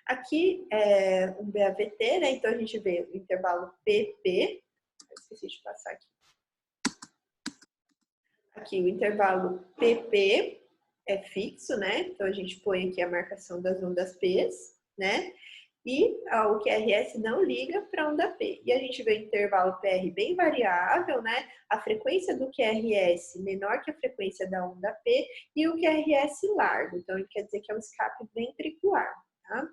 Aqui é um BAVT, né? Então a gente vê o intervalo PP. Esqueci de passar aqui. Aqui o intervalo PP é fixo, né? Então a gente põe aqui a marcação das ondas P's, né? E o QRS não liga para a onda P. E a gente vê o intervalo PR bem variável, né? A frequência do QRS menor que a frequência da onda P e o QRS largo. Então, ele quer dizer que é um escape ventricular, tá?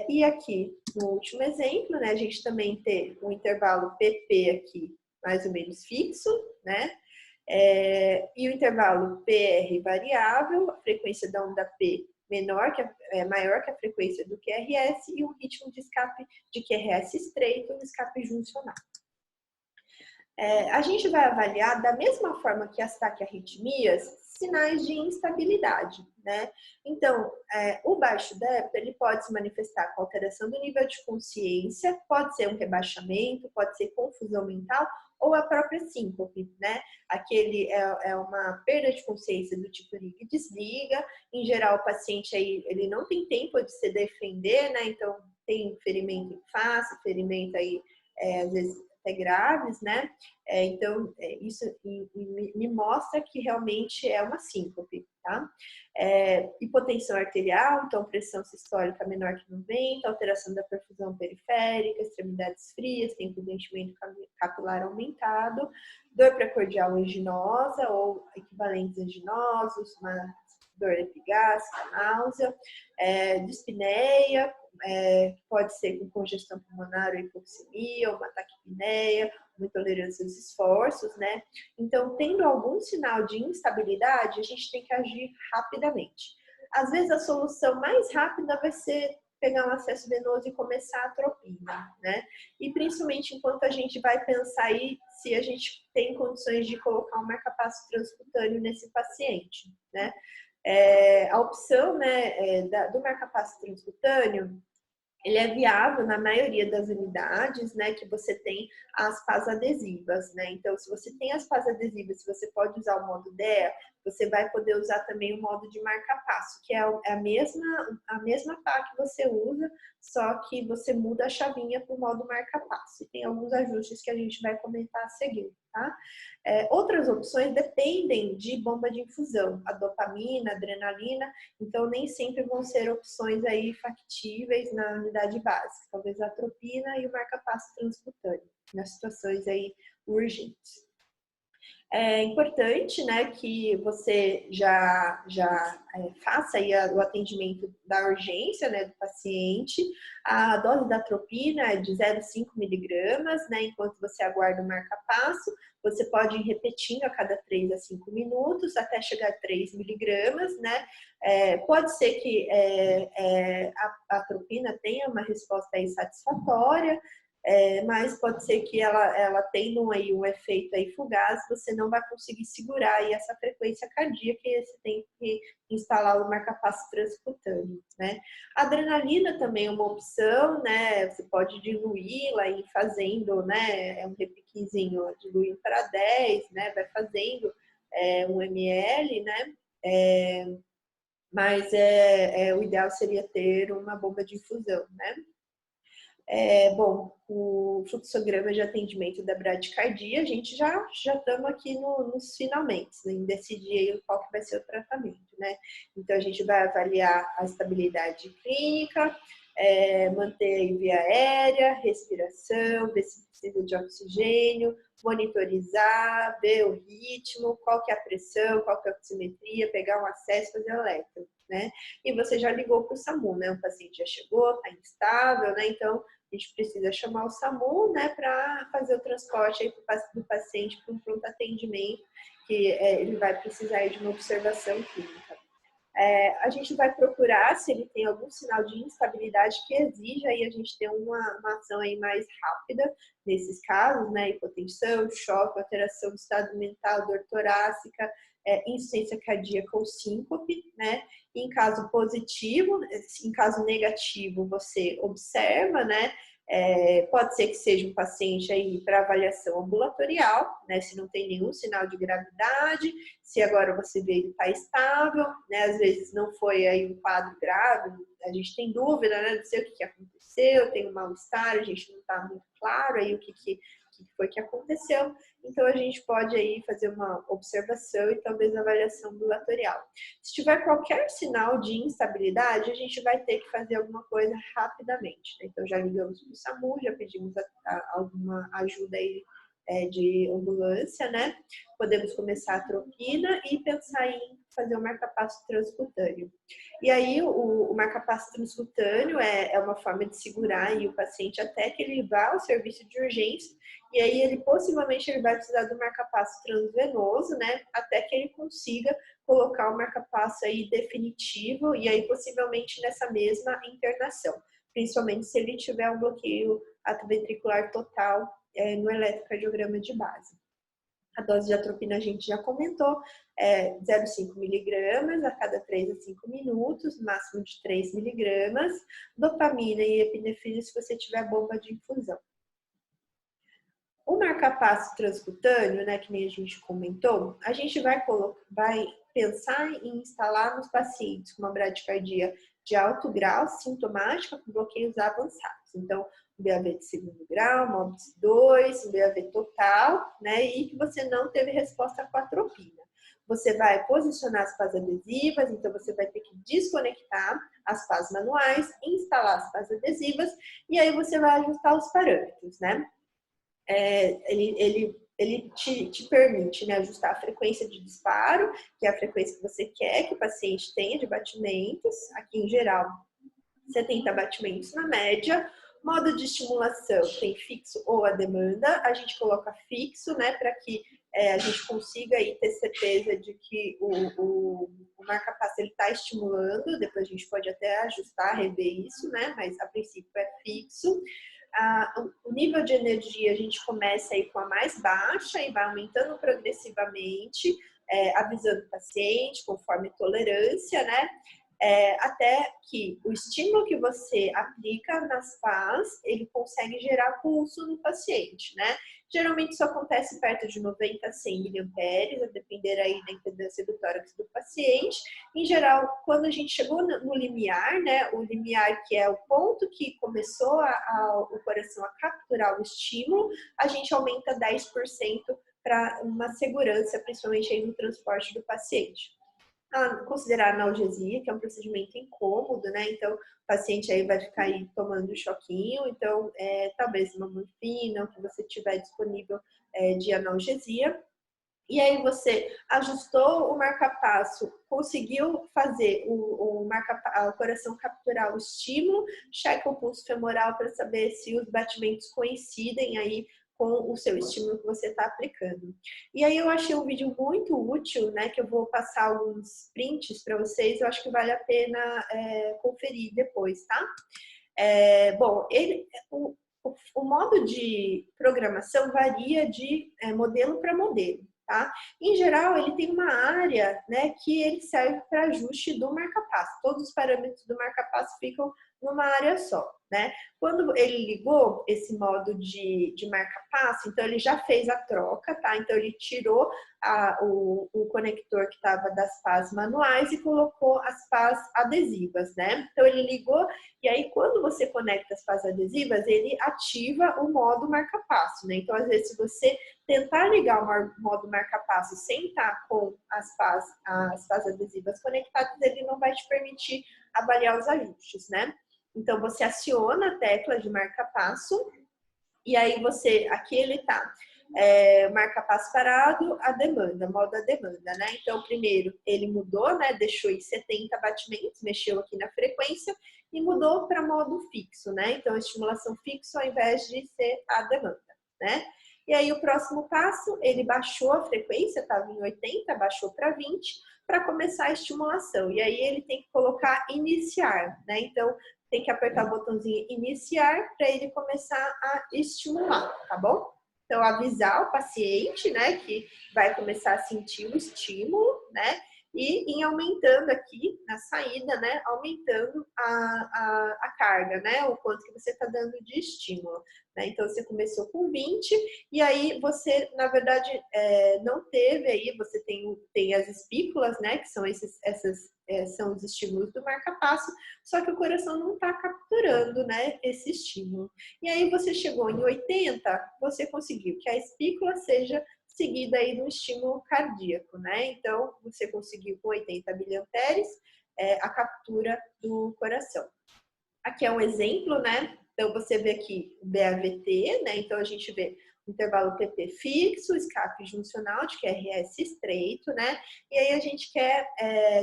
E aqui, no último exemplo, né? A gente também tem um intervalo PP aqui mais ou menos fixo, né? E o intervalo PR variável, a frequência da onda P maior que a frequência do QRS e um ritmo de escape de QRS estreito e escape juncional. A gente vai avaliar, da mesma forma que as taquiarritmias, sinais de instabilidade, né? Então, o baixo débito, ele pode se manifestar com alteração do nível de consciência, pode ser um rebaixamento, pode ser confusão mental, ou a própria síncope, né? Aquele é uma perda de consciência do tipo liga e desliga. Em geral, o paciente aí, ele não tem tempo de se defender, né? Então, tem ferimento em face, ferimento aí, às vezes, até graves, né? Então, isso me mostra que realmente é uma síncope, tá? Hipotensão arterial, então pressão sistólica menor que 90, alteração da perfusão periférica, extremidades frias, tempo de enchimento capilar aumentado, dor precordial anginosa ou equivalentes anginosos, uma dor epigástrica, náusea, dispneia, pode ser com congestão pulmonar ou hipoxemia, uma taquipneia, uma intolerância aos esforços, né? Então, tendo algum sinal de instabilidade, a gente tem que agir rapidamente. Às vezes, a solução mais rápida vai ser pegar um acesso venoso e começar a atropina, né? E principalmente enquanto a gente vai pensar aí se a gente tem condições de colocar um marcapasso transcutâneo nesse paciente, né? A opção, né, do marcapasso transcutâneo, ele é viável na maioria das unidades, né, que você tem as pás adesivas, né? Então, se você tem as pás adesivas, se você pode usar o modo DEA, você vai poder usar também o modo de marca-passo, que é a mesma pá que você usa, só que você muda a chavinha para o modo marca-passo. E tem alguns ajustes que a gente vai comentar a seguir, tá? Outras opções dependem de bomba de infusão, a dopamina, a adrenalina, então nem sempre vão ser opções aí factíveis na unidade básica, talvez a atropina e o marca-passo transcutâneo, nas situações aí urgentes. É importante, né, que você já faça aí o atendimento da urgência, né, do paciente. A dose da atropina é de 0,5 miligramas, né, enquanto você aguarda o marca-passo. Você pode ir repetindo a cada 3 a 5 minutos até chegar a 3 miligramas, né. Pode ser que a atropina tenha uma resposta aí satisfatória, mas pode ser que ela tendo aí um efeito aí fugaz, você não vai conseguir segurar aí essa frequência cardíaca e você tem que instalar o marcapasso transcutâneo, né? A adrenalina também é uma opção, né? Você pode diluí-la e fazendo, né? Um repiquezinho, diluindo para 10, né? Vai fazendo 1 ml, né? Mas o ideal seria ter uma bomba de infusão, né? Bom, o fluxograma de atendimento da bradicardia, a gente já estamos aqui nos finalmente, né, em decidir qual que vai ser o tratamento, né? Então, a gente vai avaliar a estabilidade clínica, manter a via aérea, respiração, ver se precisa de oxigênio, monitorizar, ver o ritmo, qual que é a pressão, qual que é a oximetria, pegar um acesso, fazer o eletro, né? E você já ligou para o SAMU, né? O paciente já chegou, está instável, né? Então, a gente precisa chamar o SAMU, né, para fazer o transporte aí do paciente para um pronto atendimento, que ele vai precisar de uma observação clínica. A gente vai procurar se ele tem algum sinal de instabilidade que exija aí a gente ter uma ação aí mais rápida nesses casos, né? Hipotensão, choque, alteração do estado mental, dor torácica, insuficiência cardíaca ou síncope, né? Em caso positivo, em caso negativo, você observa, né? Pode ser que seja um paciente aí para avaliação ambulatorial, né? Se não tem nenhum sinal de gravidade, se agora você vê ele está estável, né? Às vezes não foi aí um quadro grave, a gente tem dúvida, né? Não sei o que aconteceu, tem um mal-estar, a gente não está muito claro aí o que foi que aconteceu. Então, a gente pode aí fazer uma observação e talvez avaliação ambulatorial. Se tiver qualquer sinal de instabilidade, a gente vai ter que fazer alguma coisa rapidamente, né? Então, já ligamos para o SAMU, já pedimos alguma ajuda aí de ambulância, né? Podemos começar a atropina e pensar em fazer o marcapasso transcutâneo. E aí, o marcapasso transcutâneo é uma forma de segurar aí o paciente até que ele vá ao serviço de urgência, e aí ele possivelmente ele vai precisar do marcapasso transvenoso, né? Até que ele consiga colocar o marcapasso aí definitivo, e aí possivelmente nessa mesma internação, principalmente se ele tiver um bloqueio atrioventricular total no eletrocardiograma de base. A dose de atropina a gente já comentou, 0,5 miligramas a cada 3 a 5 minutos, máximo de 3 miligramas. Dopamina e epinefrina se você tiver bomba de infusão. O marcapasso transcutâneo, né, que nem a gente comentou, a gente vai pensar em instalar nos pacientes com uma bradicardia de alto grau, sintomática, com bloqueios avançados. Então, BAV de segundo grau, MOBIS 2, BAV total, né? E que você não teve resposta com a atropina. Você vai posicionar as pás adesivas, então você vai ter que desconectar as pás manuais, instalar as pás adesivas e aí você vai ajustar os parâmetros, né? Ele te permite, né, ajustar a frequência de disparo, que é a frequência que você quer que o paciente tenha de batimentos, aqui em geral 70 batimentos na média. Modo de estimulação tem fixo ou a demanda, a gente coloca fixo, né, para que a gente consiga aí ter certeza de que o marcapasso ele está estimulando, depois a gente pode até ajustar, rever isso, né, mas a princípio é fixo. O nível de energia a gente começa aí com a mais baixa e vai aumentando progressivamente, avisando o paciente conforme tolerância, né? Até que o estímulo que você aplica nas pás, ele consegue gerar pulso no paciente, né? Geralmente isso acontece perto de 90 a 100 miliamperes, a depender aí da impedância do tórax do paciente. Em geral, quando a gente chegou no limiar, né? O limiar que é o ponto que começou o coração a capturar o estímulo, a gente aumenta 10% para uma segurança, principalmente aí no transporte do paciente. Considerar analgesia, que é um procedimento incômodo, né? Então, o paciente aí vai ficar aí tomando choquinho, então, talvez uma morfina, o que você tiver disponível de analgesia. E aí você ajustou o marcapasso, conseguiu fazer o coração capturar o estímulo, checa o pulso femoral para saber se os batimentos coincidem aí com o seu estímulo que você está aplicando. E aí eu achei um vídeo muito útil, né, que eu vou passar alguns prints para vocês, eu acho que vale a pena conferir depois, tá? Bom, o modo de programação varia de modelo para modelo, tá? Em geral, ele tem uma área, né, que ele serve para ajuste do marcapasso. Todos os parâmetros do marcapasso ficam numa área só, né? Quando ele ligou esse modo de marcapasso, então ele já fez a troca, tá? Então ele tirou o conector que estava das pás manuais e colocou as pás adesivas, né? Então ele ligou e aí quando você conecta as pás adesivas, ele ativa o modo marcapasso, né? Então às vezes se você tentar ligar o modo marcapasso sem estar com as pás adesivas conectadas, ele não vai te permitir avaliar os ajustes, né? Então, você aciona a tecla de marca-passo e aí aqui ele tá, marca-passo parado, a demanda, modo a demanda, né? Então, primeiro ele mudou, né? Deixou em 70 batimentos, mexeu aqui na frequência e mudou para modo fixo, né? Então, estimulação fixo ao invés de ser a demanda, né? E aí o próximo passo, ele baixou a frequência, estava em 80, baixou para 20, para começar a estimulação. E aí ele tem que colocar iniciar, né? Então tem que apertar o botãozinho iniciar para ele começar a estimular, tá bom? Então avisar o paciente, né, que vai começar a sentir o estímulo, né? E em aumentando aqui na saída, né? Aumentando a carga, né? O quanto que você está dando de estímulo. Né? Então você começou com 20, e aí você, na verdade, não teve aí, você tem as espículas, né? Que são são os estímulos do marca-passo, só que o coração não está capturando, né, esse estímulo. E aí você chegou em 80, você conseguiu que a espícula seja seguida aí do estímulo cardíaco, né? Então, você conseguiu com 80 miliamperes a captura do coração. Aqui é um exemplo, né? Então, você vê aqui o BAVT, né? Então, a gente vê o intervalo PP fixo, escape juncional de QRS estreito, né? E aí a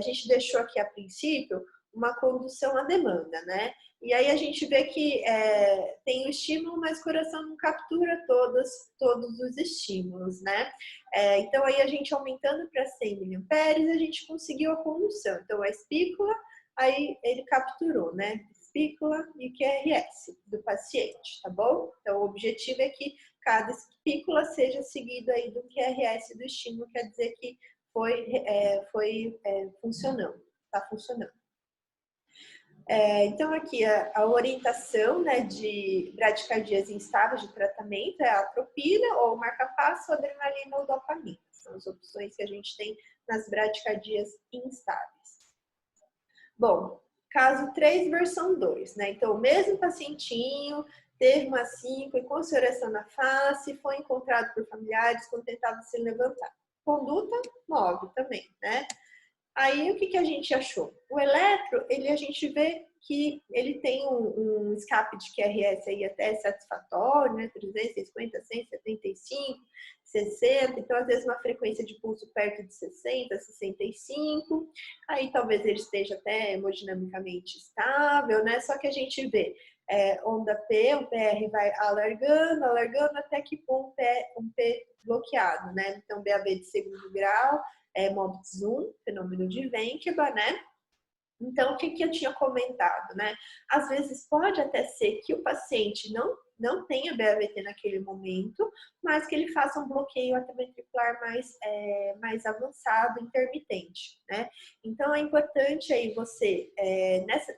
gente deixou aqui a princípio uma condução à demanda, né? E aí a gente vê que tem o estímulo, mas o coração não captura todos os estímulos, né? Então aí a gente aumentando para 100 miliamperes, a gente conseguiu a condução. Então a espícula, aí ele capturou, né? Espícula e QRS do paciente, tá bom? Então o objetivo é que cada espícula seja seguido aí do QRS do estímulo, quer dizer que foi funcionando, tá funcionando. Então, aqui a orientação, né, de bradicardias instáveis de tratamento é a atropina, ou marca-passo, adrenalina ou dopamina. São as opções que a gente tem nas bradicardias instáveis. Bom, caso 3, versão 2, né? Então, o mesmo pacientinho teve uma síncope com ulceração na face, foi encontrado por familiares quando tentava se levantar. Conduta 9 também, né? Aí, o que a gente achou? O eletro, a gente vê que ele tem um escape de QRS aí até satisfatório, né? 350, 175, 60. Então, às vezes, uma frequência de pulso perto de 60, 65. Aí, talvez ele esteja até hemodinamicamente estável, né? Só que a gente vê onda P, o PR vai alargando, até que um P bloqueado, né? Então, BAV de segundo grau, MOBITS 1, fenômeno de Wenkeba, né? Então, o que eu tinha comentado, né? Às vezes pode até ser que o paciente não tenha BAVT naquele momento, mas que ele faça um bloqueio atrioventricular mais avançado, intermitente, né? Então, é importante aí você,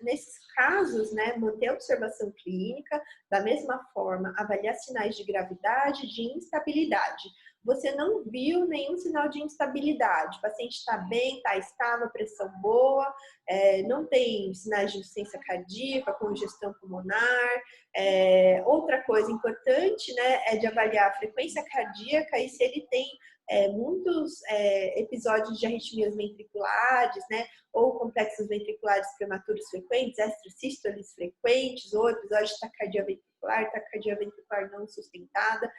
nesses casos, né, manter a observação clínica, da mesma forma, avaliar sinais de gravidade, de instabilidade. Você não viu nenhum sinal de instabilidade, o paciente está bem, está estável, pressão boa, não tem sinais de insuficiência cardíaca, congestão pulmonar. Outra coisa importante, né, é de avaliar a frequência cardíaca e se ele tem muitos episódios de arritmias ventriculares, né, ou complexos ventriculares prematuros frequentes, extrasístoles frequentes, ou episódio de taquicardia ventricular não sustentada,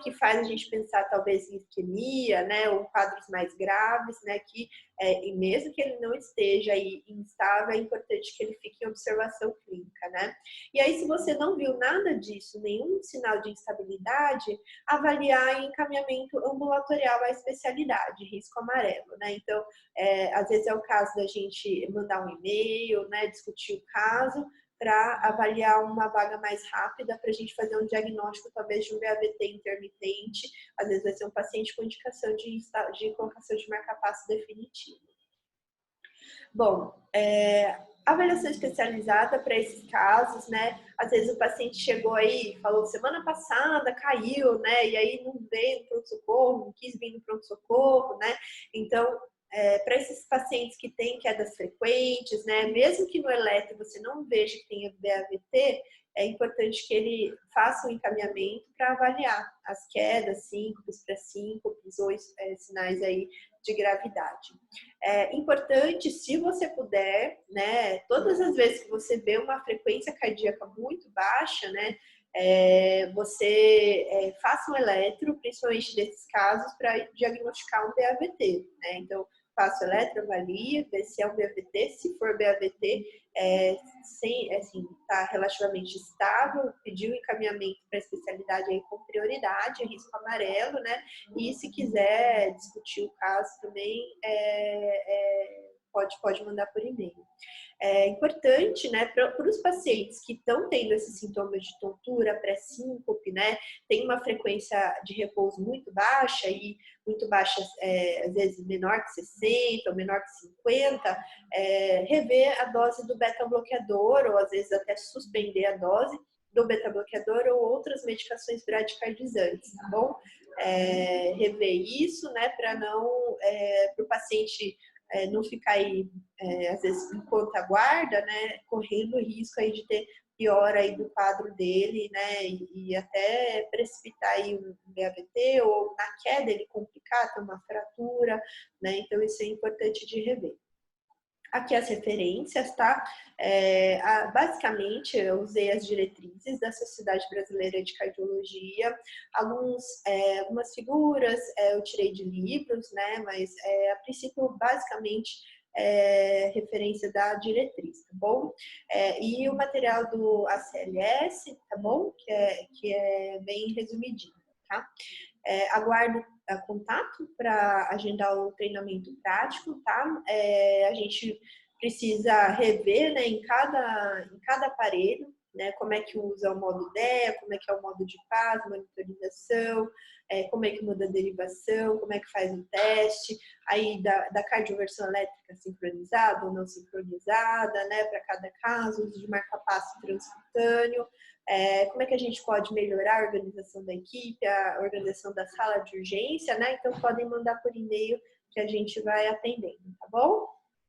que faz a gente pensar talvez em isquemia, né, ou quadros mais graves, né, e mesmo que ele não esteja aí instável, é importante que ele fique em observação clínica, né? E aí, se você não viu nada disso, nenhum sinal de instabilidade, avaliar em encaminhamento ambulatorial à especialidade, risco amarelo, né? Então, às vezes é o caso da gente mandar um e-mail, né, discutir o caso, para avaliar uma vaga mais rápida, para a gente fazer um diagnóstico, talvez, de um BAVT intermitente. Às vezes vai ser um paciente com indicação de colocação de marca-passo definitivo. Bom, avaliação especializada para esses casos, né? Às vezes o paciente chegou aí, falou, semana passada caiu, né? E aí não veio no pronto-socorro, não quis vir no pronto-socorro, né? Então, para esses pacientes que têm quedas frequentes, né? Mesmo que no eletro você não veja que tenha BAVT, é importante que ele faça um encaminhamento para avaliar as quedas, síncopes, pré-síncopes ou sinais aí de gravidade. É importante, se você puder, né, todas as vezes que você vê uma frequência cardíaca muito baixa, né, você faça um eletro, principalmente nesses casos, para diagnosticar um BAVT, né? Então, faço eletroavalia, ver se é um BAVT, se for BAVT, está relativamente estável, pedir o encaminhamento para a especialidade aí com prioridade, risco amarelo, né? E se quiser discutir o caso também, pode mandar por e-mail. É importante, né, para os pacientes que estão tendo esses sintomas de tontura, pré-síncope, né, tem uma frequência de repouso muito baixa e muito baixa, às vezes menor que 60 ou menor que 50, rever a dose do beta-bloqueador ou às vezes até suspender a dose do beta-bloqueador ou outras medicações bradicardizantes, tá bom? Rever isso, né, para o paciente não ficar aí, às vezes, enquanto aguarda, né, correndo o risco aí de ter piora aí do quadro dele, né, e até precipitar aí um BAVT ou na queda ele complicar, ter uma fratura, né, então isso é importante de rever. Aqui as referências, tá? Basicamente, eu usei as diretrizes da Sociedade Brasileira de Cardiologia, algumas figuras eu tirei de livros, né? Mas a princípio, basicamente, referência da diretriz, tá bom? E o material do ACLS, tá bom? Que é bem resumidinho, tá? Aguardo contato para agendar o treinamento prático, tá? A gente precisa rever, né, em cada aparelho, né, como é que usa o modo DEA, como é que é o modo de paz, monitorização, como é que muda a derivação, como é que faz o teste, aí da cardioversão elétrica sincronizada ou não sincronizada, né, para cada caso, uso de marca-passo transcutâneo, como é que a gente pode melhorar a organização da equipe, a organização da sala de urgência, né? Então podem mandar por e-mail que a gente vai atendendo, tá bom?